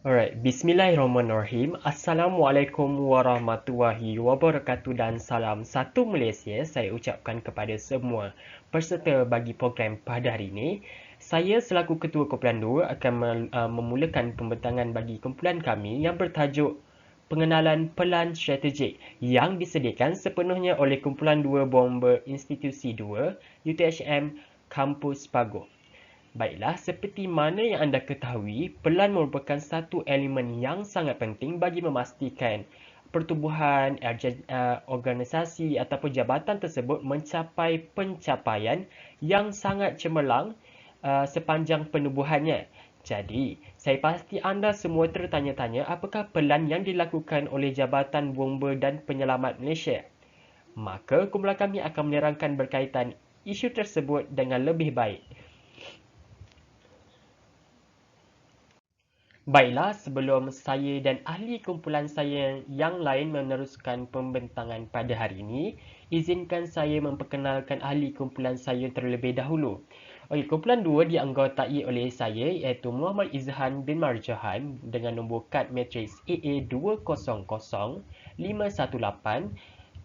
Alright, Bismillahirrahmanirrahim. Assalamualaikum warahmatullahi wabarakatuh dan salam satu Malaysia saya ucapkan kepada semua peserta bagi program pada hari ini. Saya selaku Ketua Kumpulan 2 akan memulakan pembentangan bagi kumpulan kami yang bertajuk Pengenalan Pelan Strategik yang disediakan sepenuhnya oleh Kumpulan 2 Bomber Institusi 2 UTHM Kampus Pagoh. Baiklah, seperti mana yang anda ketahui, pelan merupakan satu elemen yang sangat penting bagi memastikan pertubuhan organisasi ataupun jabatan tersebut mencapai pencapaian yang sangat cemerlang sepanjang penubuhannya. Jadi, saya pasti anda semua tertanya-tanya apakah pelan yang dilakukan oleh Jabatan Bomber dan Penyelamat Malaysia. Maka kumpulan kami akan menerangkan berkaitan isu tersebut dengan lebih baik. Baiklah, sebelum saya dan ahli kumpulan saya yang lain meneruskan pembentangan pada hari ini, izinkan saya memperkenalkan ahli kumpulan saya terlebih dahulu. Okey, kumpulan 2 dianggotai oleh saya iaitu Muhammad Izhan bin Marjahan dengan nombor kad matriks AA200-518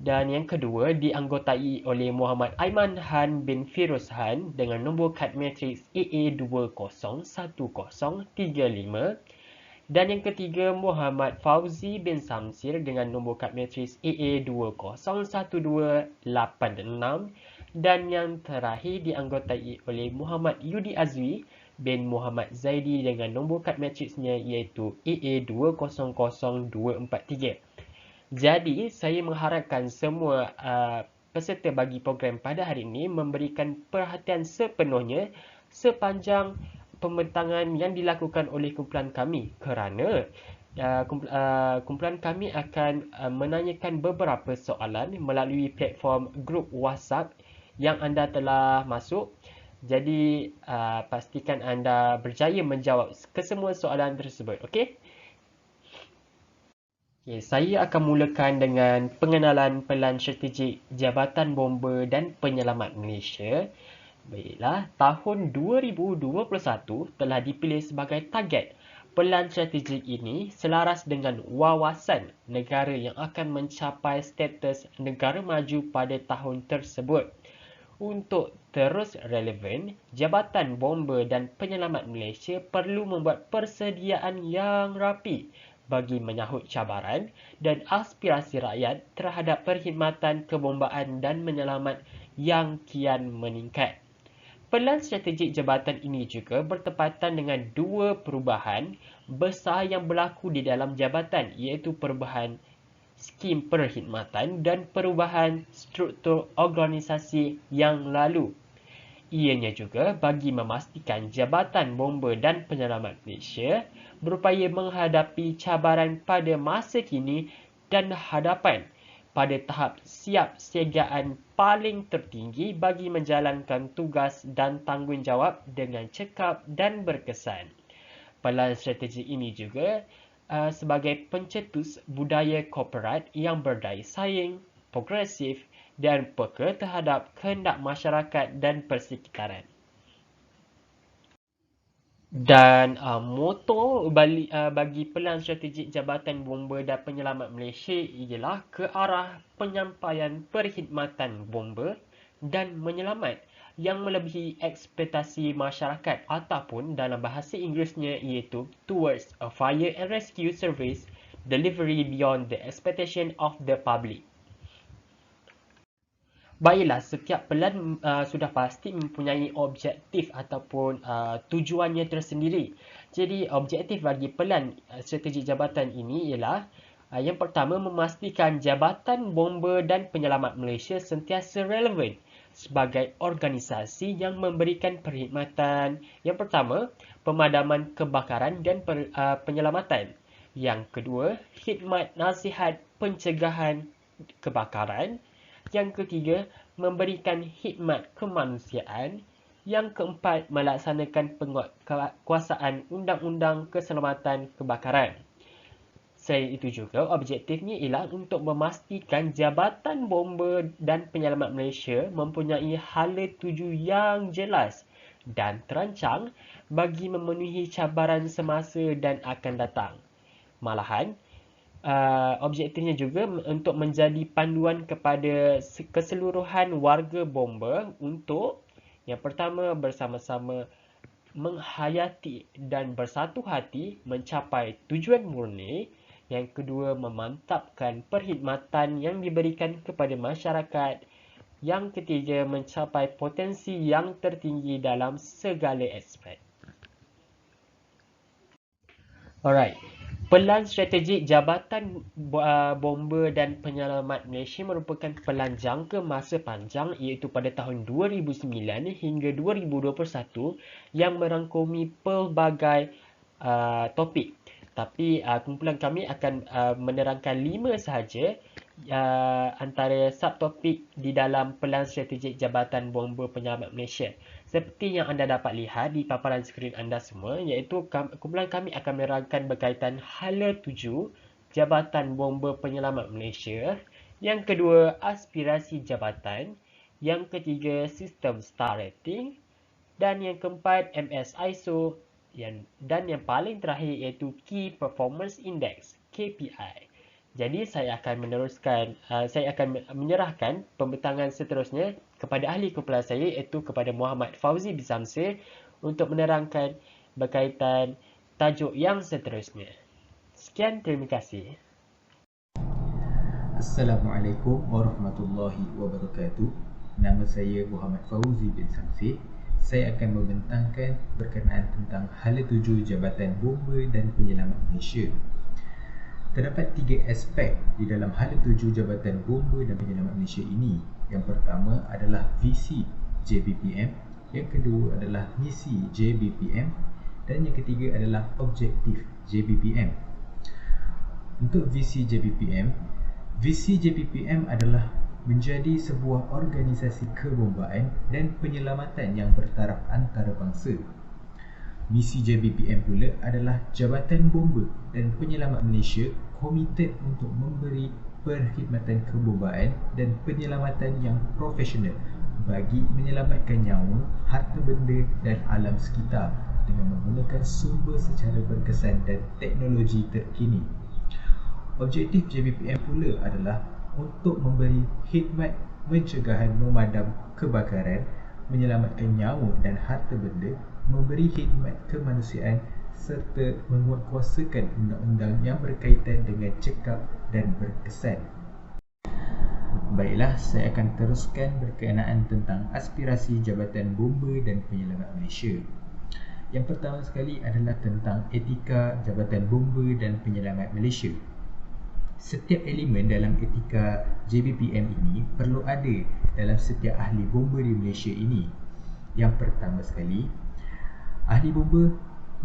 dan yang kedua dianggotai oleh Muhammad Aiman Han bin Firuz Han dengan nombor kad matriks AA201035 dan yang ketiga Muhammad Fauzi bin Samsir dengan nombor kad matriks AA201286 dan yang terakhir dianggotai oleh Muhammad Yudi Azwi bin Muhammad Zaidi dengan nombor kad matriksnya iaitu AA200243. Jadi, saya mengharapkan semua peserta bagi program pada hari ini memberikan perhatian sepenuhnya sepanjang pembentangan yang dilakukan oleh kumpulan kami kerana kumpulan kami akan menanyakan beberapa soalan melalui platform grup WhatsApp yang anda telah masuk. Jadi, pastikan anda berjaya menjawab kesemua soalan tersebut. Okey? Okay, saya akan mulakan dengan pengenalan pelan strategik Jabatan Bomber dan Penyelamat Malaysia. Baiklah, tahun 2021 telah dipilih sebagai target. Pelan strategik ini selaras dengan wawasan negara yang akan mencapai status negara maju pada tahun tersebut. Untuk terus relevan, Jabatan Bomber dan Penyelamat Malaysia perlu membuat persediaan yang rapi bagi menyahut cabaran dan aspirasi rakyat terhadap perkhidmatan kebombaan dan menyelamat yang kian meningkat. Pelan strategik jabatan ini juga bertepatan dengan dua perubahan besar yang berlaku di dalam jabatan iaitu perubahan skim perkhidmatan dan perubahan struktur organisasi yang lalu. Ianya juga bagi memastikan Jabatan Bomber dan Penyelamat Malaysia berupaya menghadapi cabaran pada masa kini dan hadapan pada tahap siap siagaan paling tertinggi bagi menjalankan tugas dan tanggungjawab dengan cekap dan berkesan. Pelan strategi ini juga sebagai pencetus budaya korporat yang berdaya saing, progresif dan peka terhadap kehendak masyarakat dan persekitaran. Dan moto bagi pelan strategik Jabatan Bomber dan Penyelamat Malaysia ialah ke arah penyampaian perkhidmatan bomber dan menyelamat yang melebihi ekspektasi masyarakat ataupun dalam bahasa Inggerisnya iaitu towards a fire and rescue service delivery beyond the expectation of the public. Baiklah, setiap pelan sudah pasti mempunyai objektif ataupun tujuannya tersendiri. Jadi, objektif bagi pelan strategi jabatan ini ialah yang pertama, memastikan Jabatan Bomber dan Penyelamat Malaysia sentiasa relevan sebagai organisasi yang memberikan perkhidmatan. Yang pertama, pemadaman kebakaran dan penyelamatan. Yang kedua, khidmat nasihat pencegahan kebakaran. Yang ketiga, memberikan khidmat kemanusiaan. Yang keempat, melaksanakan penguasaan undang-undang keselamatan kebakaran. Selain itu juga, objektifnya ialah untuk memastikan Jabatan Bomber dan Penyelamat Malaysia mempunyai hala tuju yang jelas dan terancang bagi memenuhi cabaran semasa dan akan datang. Malahan, objektifnya juga untuk menjadi panduan kepada keseluruhan warga bomba untuk yang pertama bersama-sama menghayati dan bersatu hati mencapai tujuan murni. Yang kedua, memantapkan perkhidmatan yang diberikan kepada masyarakat. Yang ketiga, mencapai potensi yang tertinggi dalam segala aspek. Alright. Pelan strategik Jabatan Bomba dan Penyelamat Malaysia merupakan pelan jangka masa panjang iaitu pada tahun 2009 hingga 2021 yang merangkumi pelbagai topik. Tapi kumpulan kami akan menerangkan 5 sahaja antara subtopik di dalam pelan strategik Jabatan Bomba Penyelamat Malaysia. Seperti yang anda dapat lihat di paparan skrin anda semua, iaitu kumpulan kami akan menerangkan berkaitan hala 7 Jabatan Bomba Penyelamat Malaysia. Yang kedua, aspirasi jabatan. Yang ketiga, sistem star rating. Dan yang keempat, MS ISO. Dan yang paling terakhir iaitu Key Performance Index, KPI. Jadi saya akan menyerahkan pembentangan seterusnya kepada ahli kumpulan saya iaitu kepada Muhammad Fauzi bin Samsir untuk menerangkan berkaitan tajuk yang seterusnya. Sekian, terima kasih. Assalamualaikum warahmatullahi wabarakatuh. Nama saya Muhammad Fauzi bin Samsir. Saya akan membentangkan berkenaan tentang hala 7 Jabatan Bomba dan Penyelamat Malaysia. Terdapat 3 aspek di dalam hala 7 Jabatan Bomba dan Penyelamat Malaysia ini. Yang pertama adalah visi JBPM, yang kedua adalah misi JBPM dan yang ketiga adalah objektif JBPM. Untuk visi JBPM adalah menjadi sebuah organisasi kebombaan dan penyelamatan yang bertaraf antarabangsa. Misi JBPM pula adalah Jabatan Bomba dan Penyelamat Malaysia komited untuk memberi perkhidmatan kebombaan dan penyelamatan yang profesional bagi menyelamatkan nyawa, harta benda dan alam sekitar dengan menggunakan sumber secara berkesan dan teknologi terkini. Objektif JBPM pula adalah untuk memberi khidmat pencegahan memadam kebakaran, menyelamatkan nyawa dan harta benda, memberi khidmat kemanusiaan serta menguatkuasakan undang-undang yang berkaitan dengan cekap dan berkesan. Baiklah, saya akan teruskan berkenaan tentang aspirasi Jabatan Bomba dan Penyelamat Malaysia. Yang pertama sekali adalah tentang etika Jabatan Bomba dan Penyelamat Malaysia. Setiap elemen dalam etika JBPM ini perlu ada dalam setiap ahli bomba di Malaysia ini. Yang pertama sekali, ahli bomba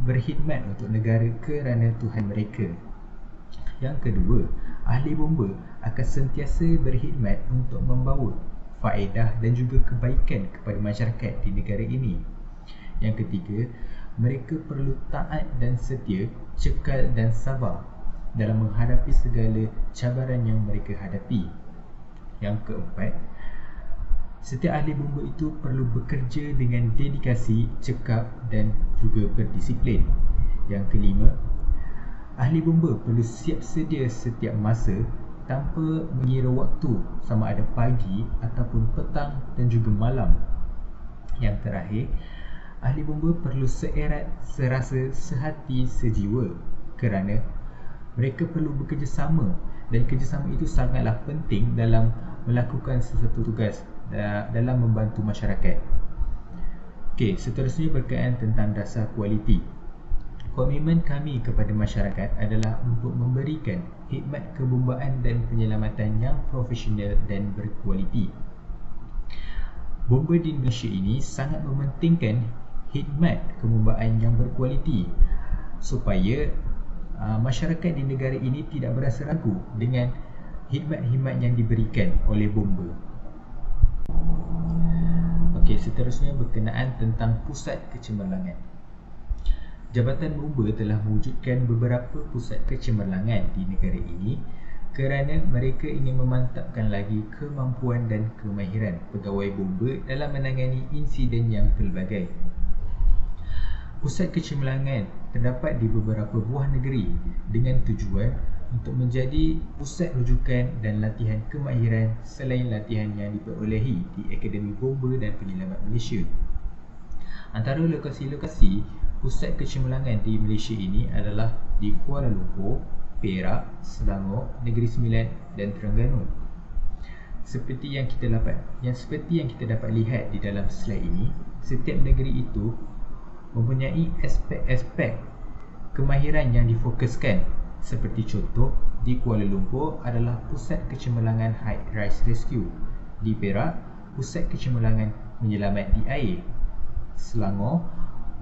berkhidmat untuk negara kerana Tuhan mereka. Yang kedua, ahli bomba akan sentiasa berkhidmat untuk membawa faedah dan juga kebaikan kepada masyarakat di negara ini. Yang ketiga, mereka perlu taat dan setia, cekal dan sabar dalam menghadapi segala cabaran yang mereka hadapi. Yang keempat, setiap ahli bomba itu perlu bekerja dengan dedikasi, cekap dan juga berdisiplin. Yang kelima, ahli bomba perlu siap sedia setiap masa tanpa mengira waktu sama ada pagi ataupun petang dan juga malam. Yang terakhir, ahli bomba perlu seerat, serasa, sehati, sejiwa kerana mereka perlu bekerjasama dan kerjasama itu sangatlah penting dalam melakukan sesuatu tugas dalam membantu masyarakat. Okey, seterusnya berkaitan tentang dasar kualiti. Komitmen kami kepada masyarakat adalah untuk memberikan khidmat kebombaan dan penyelamatan yang profesional dan berkualiti. Bomba di Malaysia ini sangat mementingkan khidmat kebombaan yang berkualiti supaya masyarakat di negara ini tidak berasa ragu dengan khidmat-khidmat yang diberikan oleh bomba. Okey, seterusnya berkenaan tentang pusat kecemerlangan. Jabatan Bomba telah mewujudkan beberapa pusat kecemerlangan di negara ini kerana mereka ingin memantapkan lagi kemampuan dan kemahiran pegawai bomba dalam menangani insiden yang pelbagai. Pusat kecemerlangan terdapat di beberapa buah negeri dengan tujuan untuk menjadi pusat rujukan dan latihan kemahiran selain latihan yang diperolehi di Akademi Bomba dan Penyelamat Malaysia. Antara lokasi-lokasi pusat kecemerlangan di Malaysia ini adalah di Kuala Lumpur, Perak, Selangor, Negeri Sembilan dan Terengganu. Seperti yang kita dapat lihat di dalam slide ini, setiap negeri itu mempunyai aspek-aspek kemahiran yang difokuskan. Seperti contoh, di Kuala Lumpur adalah Pusat Kecemerlangan High Rise Rescue. Di Perak, Pusat Kecemerlangan Menyelamat di Air. Selangor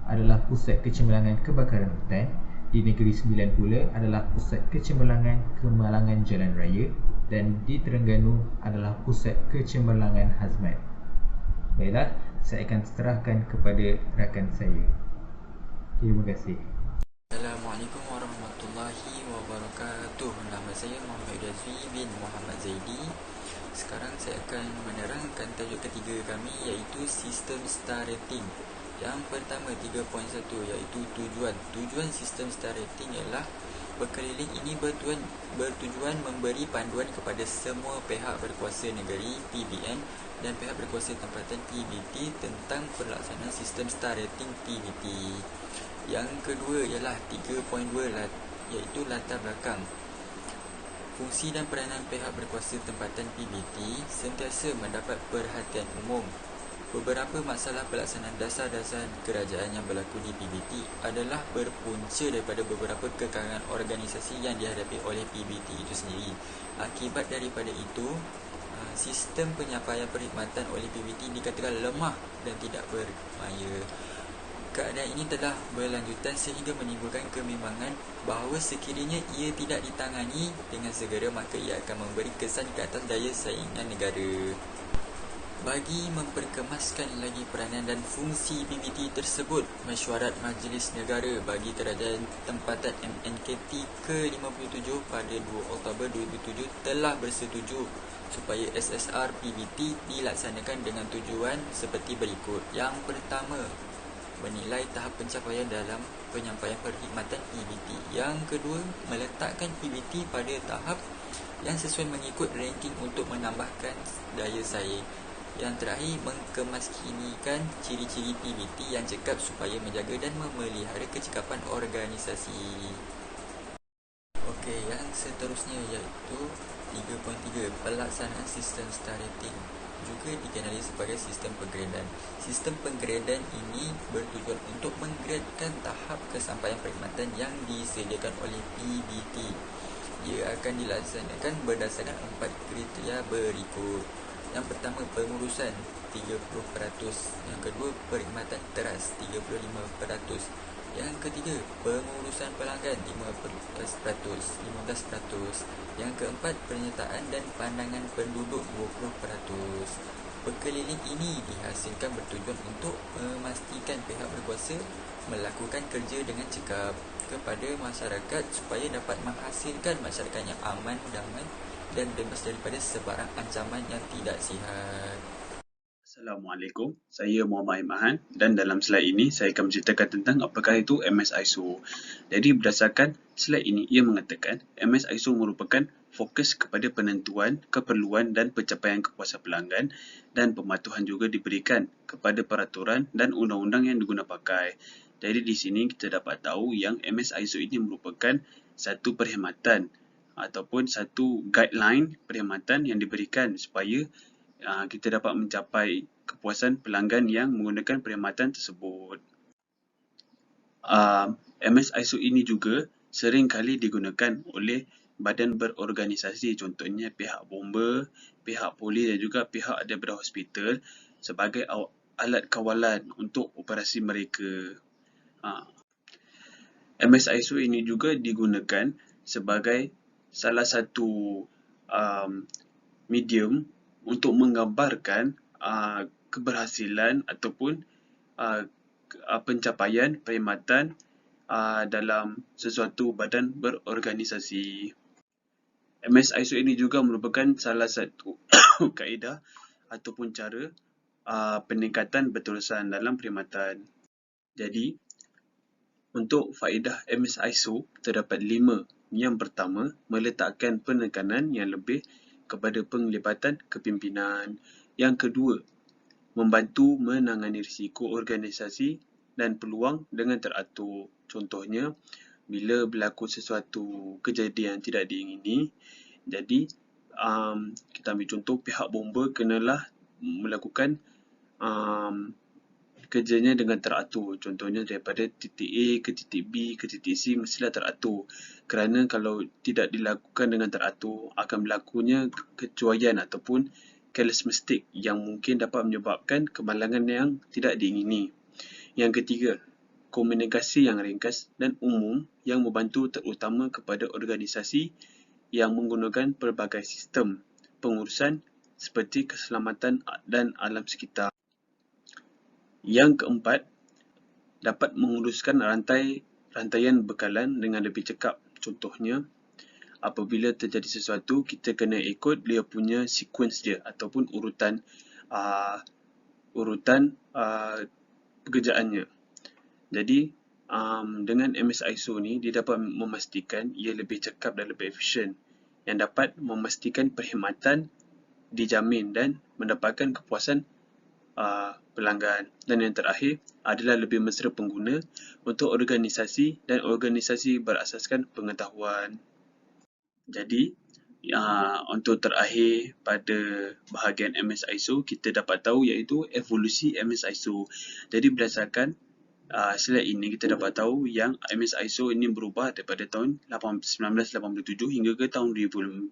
adalah Pusat Kecemerlangan Kebakaran Hutan. Di Negeri Sembilan pula adalah Pusat Kecemerlangan Kemalangan Jalan Raya. Dan di Terengganu adalah Pusat Kecemerlangan Hazmat. Baiklah, saya akan serahkan kepada rakan saya. Terima kasih. Assalamualaikum warahmatullahi wabarakatuh. Nama saya Muhammad Razwi bin Muhammad Zaidi. Sekarang saya akan menerangkan tajuk ketiga kami, iaitu Sistem Star Rating. Yang pertama 3.1 iaitu tujuan. Tujuan sistem star rating ialah berkeliling ini bertujuan memberi panduan kepada semua pihak berkuasa negeri PBN dan pihak berkuasa tempatan PBT tentang pelaksanaan sistem star rating PBT. Yang kedua ialah 3.2 iaitu latar belakang. Fungsi dan peranan pihak berkuasa tempatan PBT sentiasa mendapat perhatian umum. Beberapa masalah pelaksanaan dasar-dasar kerajaan yang berlaku di PBT adalah berpunca daripada beberapa kekalangan organisasi yang dihadapi oleh PBT itu sendiri. Akibat daripada itu, sistem penyampaian perkhidmatan oleh PBT dikatakan lemah dan tidak bermaya. Keadaan ini telah berlanjutan sehingga menimbulkan kebimbangan bahawa sekiranya ia tidak ditangani dengan segera, maka ia akan memberi kesan ke atas daya saingan negara. Bagi memperkemaskan lagi peranan dan fungsi PBT tersebut, Mesyuarat Majlis Negara bagi Kerajaan Tempatan MNKT ke-57 pada 2 Oktober 2007 telah bersetuju supaya SSR PBT dilaksanakan dengan tujuan seperti berikut. Yang pertama, menilai tahap pencapaian dalam penyampaian perkhidmatan PBT. Yang kedua, meletakkan PBT pada tahap yang sesuai mengikut ranking untuk menambahkan daya saing. Yang terakhir, mengkemaskinikan ciri-ciri PBT yang cekap supaya menjaga dan memelihara kecekapan organisasi. Okey, yang seterusnya iaitu 3.3 pelaksanaan sistem star rating, juga dikenali sebagai sistem penggradean. Sistem penggradean ini bertujuan untuk menggradekan tahap kesampaian perkhidmatan yang disediakan oleh PBT. Ia akan dilaksanakan berdasarkan 4 kriteria berikut. Yang pertama, pengurusan 30%. Yang kedua, perkhidmatan teras 35%. Yang ketiga, pengurusan pelanggan 15%. Yang keempat, penyertaan dan pandangan penduduk 20%. Berkeliling ini dihasilkan bertujuan untuk memastikan pihak berkuasa melakukan kerja dengan cekap kepada masyarakat supaya dapat menghasilkan masyarakat yang aman, damai dan bebas daripada sebarang ancaman yang tidak sihat. Assalamualaikum, saya Muhammad Imahan dan dalam slide ini saya akan menceritakan tentang apakah itu MS ISO. Jadi berdasarkan slide ini, ia mengatakan MS ISO merupakan fokus kepada penentuan, keperluan dan pencapaian kepuasan pelanggan dan pematuhan juga diberikan kepada peraturan dan undang-undang yang diguna pakai. Jadi di sini kita dapat tahu yang MS ISO ini merupakan satu perkhidmatan ataupun satu guideline perkhidmatan yang diberikan supaya kita dapat mencapai kepuasan pelanggan yang menggunakan perkhidmatan tersebut. MS ISO ini juga sering kali digunakan oleh badan berorganisasi, contohnya pihak bomba, pihak polis dan juga pihak daripada hospital sebagai alat kawalan untuk operasi mereka. MS ISO ini juga digunakan sebagai salah satu medium untuk menggambarkan keberhasilan ataupun pencapaian perkhidmatan dalam sesuatu badan berorganisasi. MS ISO ini juga merupakan salah satu kaedah ataupun cara peningkatan berterusan dalam perkhidmatan. Jadi, Untuk faedah MS ISO, terdapat 5. Yang pertama, meletakkan penekanan yang lebih kepada penglibatan kepimpinan. Yang kedua, membantu menangani risiko organisasi dan peluang dengan teratur. Contohnya, bila berlaku sesuatu kejadian tidak diingini, jadi kita ambil contoh pihak bomba kenalah melakukan kerjanya dengan teratur. Contohnya daripada titik A ke titik B ke titik C mestilah teratur. Kerana kalau tidak dilakukan dengan teratur, akan berlakunya kecuaian ataupun careless mistake yang mungkin dapat menyebabkan kemalangan yang tidak diingini. Yang ketiga, komunikasi yang ringkas dan umum yang membantu terutama kepada organisasi yang menggunakan pelbagai sistem pengurusan seperti keselamatan dan alam sekitar. Yang keempat, dapat menguruskan rantaian bekalan dengan lebih cekap. Contohnya, apabila terjadi sesuatu, kita kena ikut dia punya sequence dia ataupun urutan pekerjaannya. Jadi, dengan MS ISO ni, dia dapat memastikan ia lebih cekap dan lebih efisien yang dapat memastikan perkhidmatan dijamin dan mendapatkan kepuasan pelanggan. Dan yang terakhir adalah lebih mesra pengguna untuk organisasi dan organisasi berasaskan pengetahuan. Jadi, untuk terakhir pada bahagian MS ISO, kita dapat tahu iaitu evolusi MS ISO. Jadi, berdasarkan slide ini, kita dapat tahu yang MS ISO ini berubah daripada tahun 1987 hingga ke tahun 2015.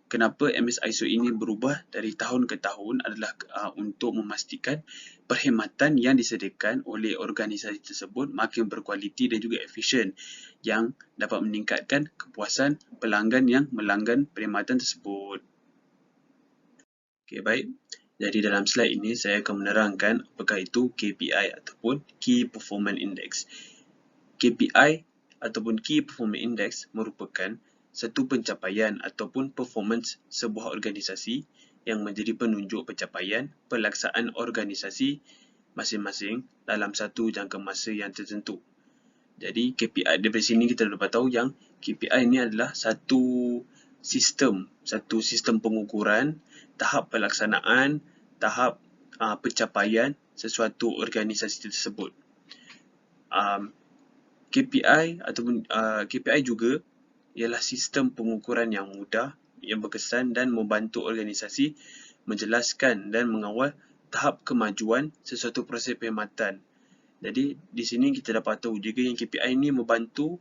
Kenapa MS ISO ini berubah dari tahun ke tahun adalah untuk memastikan perkhidmatan yang disediakan oleh organisasi tersebut makin berkualiti dan juga efisien yang dapat meningkatkan kepuasan pelanggan yang melanggan perkhidmatan tersebut. Okey, baik. Jadi dalam slide ini saya akan menerangkan apakah itu KPI ataupun Key Performance Index. KPI ataupun Key Performance Index merupakan satu pencapaian ataupun performance sebuah organisasi yang menjadi penunjuk pencapaian pelaksanaan organisasi masing-masing dalam satu jangka masa yang tertentu. Jadi KPI dari sini kita dapat tahu yang KPI ini adalah satu sistem pengukuran tahap pelaksanaan, tahap pencapaian sesuatu organisasi tersebut. KPI ataupun KPI juga ialah sistem pengukuran yang mudah, yang berkesan dan membantu organisasi menjelaskan dan mengawal tahap kemajuan sesuatu proses perkhidmatan. Jadi di sini kita dapat tahu juga yang KPI ini membantu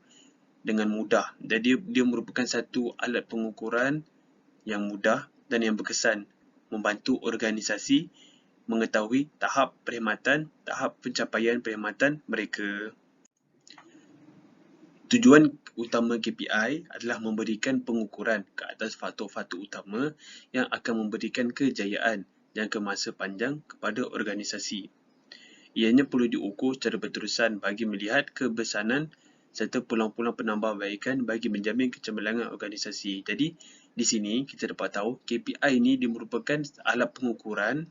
dengan mudah. Jadi dia merupakan satu alat pengukuran yang mudah dan yang berkesan, membantu organisasi mengetahui tahap perkhidmatan, tahap pencapaian perkhidmatan mereka. Tujuan utama KPI adalah memberikan pengukuran ke atas faktor-faktor utama yang akan memberikan kejayaan jangka masa panjang kepada organisasi. Ianya perlu diukur secara berterusan bagi melihat kebersanan serta peluang-peluang penambahbaikan bagi menjamin kecemerlangan organisasi. Jadi, di sini kita dapat tahu KPI ini merupakan alat pengukuran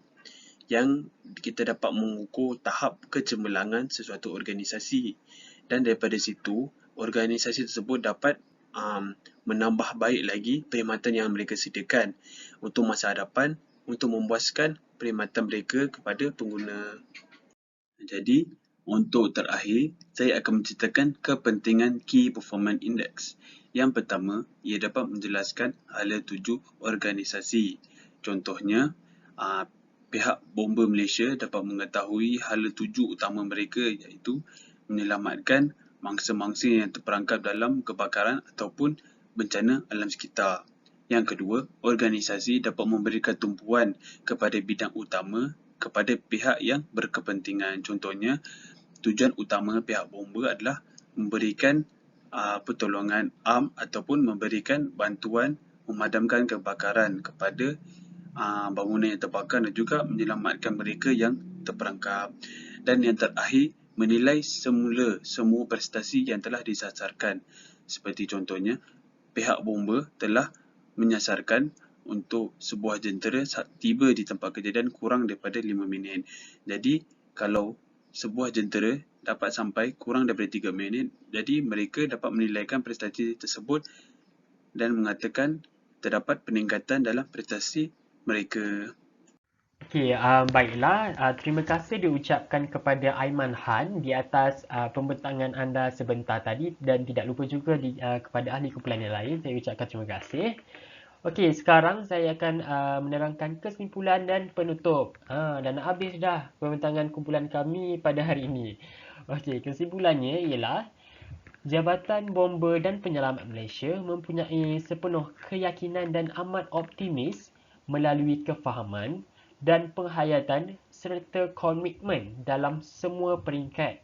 yang kita dapat mengukur tahap kecemerlangan sesuatu organisasi. Dan daripada situ, organisasi tersebut dapat menambah baik lagi perkhidmatan yang mereka sediakan untuk masa hadapan untuk memuaskan perkhidmatan mereka kepada pengguna. Jadi, untuk terakhir, saya akan menceritakan kepentingan Key Performance Index. Yang pertama, ia dapat menjelaskan hala tuju organisasi. Contohnya, pihak Bomba Malaysia dapat mengetahui hala tuju utama mereka iaitu menyelamatkan mangsa-mangsa yang terperangkap dalam kebakaran ataupun bencana alam sekitar. Yang kedua, organisasi dapat memberikan tumpuan kepada bidang utama kepada pihak yang berkepentingan. Contohnya, tujuan utama pihak bomba adalah memberikan pertolongan ataupun memberikan bantuan memadamkan kebakaran kepada bangunan yang terbakar dan juga menyelamatkan mereka yang terperangkap. Dan yang terakhir, menilai semua prestasi yang telah disasarkan. Seperti contohnya, pihak bomba telah menyasarkan untuk sebuah jentera tiba di tempat kejadian kurang daripada 5 minit. Jadi, kalau sebuah jentera dapat sampai kurang daripada 3 minit. Jadi mereka dapat menilaikan prestasi tersebut dan mengatakan terdapat peningkatan dalam prestasi mereka. Okey, baiklah. Terima kasih diucapkan kepada Aiman Han di atas pembentangan anda sebentar tadi, dan tidak lupa juga kepada ahli kumpulan yang lain. Saya ucapkan terima kasih. Okey, sekarang saya akan menerangkan kesimpulan dan penutup. Dan nak habis dah pembentangan kumpulan kami pada hari ini. Okey, kesimpulannya ialah Jabatan Bomber dan Penyelamat Malaysia mempunyai sepenuh keyakinan dan amat optimis melalui kefahaman dan penghayatan serta komitmen dalam semua peringkat.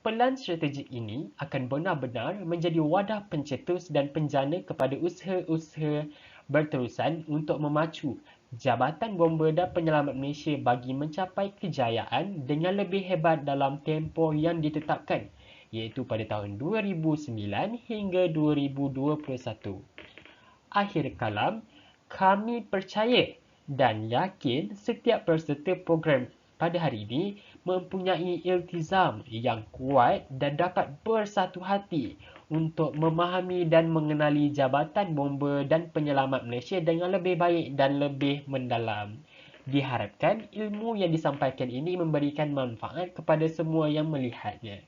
Pelan strategik ini akan benar-benar menjadi wadah pencetus dan penjana kepada usaha-usaha berterusan untuk memacu Jabatan Bomber dan Penyelamat Malaysia bagi mencapai kejayaan dengan lebih hebat dalam tempoh yang ditetapkan, iaitu pada tahun 2009 hingga 2021. Akhir kalam, kami percaya dan yakin setiap peserta program pada hari ini mempunyai iltizam yang kuat dan dapat bersatu hati untuk memahami dan mengenali Jabatan Bomber dan Penyelamat Malaysia dengan lebih baik dan lebih mendalam. Diharapkan ilmu yang disampaikan ini memberikan manfaat kepada semua yang melihatnya.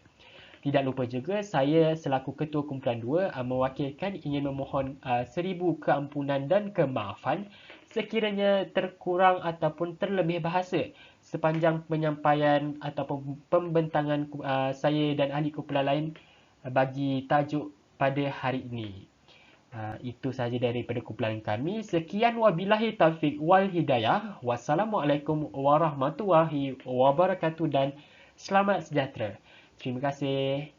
Tidak lupa juga, saya selaku Ketua Kumpulan 2 mewakilkan ingin memohon 1000 keampunan dan kemaafan sekiranya terkurang ataupun terlebih bahasa sepanjang penyampaian ataupun pembentangan saya dan ahli kumpulan lain bagi tajuk pada hari ini. Itu sahaja daripada kumpulan kami. Sekian, wabillahi taufiq wal hidayah. Wassalamualaikum warahmatullahi wabarakatuh dan selamat sejahtera. Terima kasih.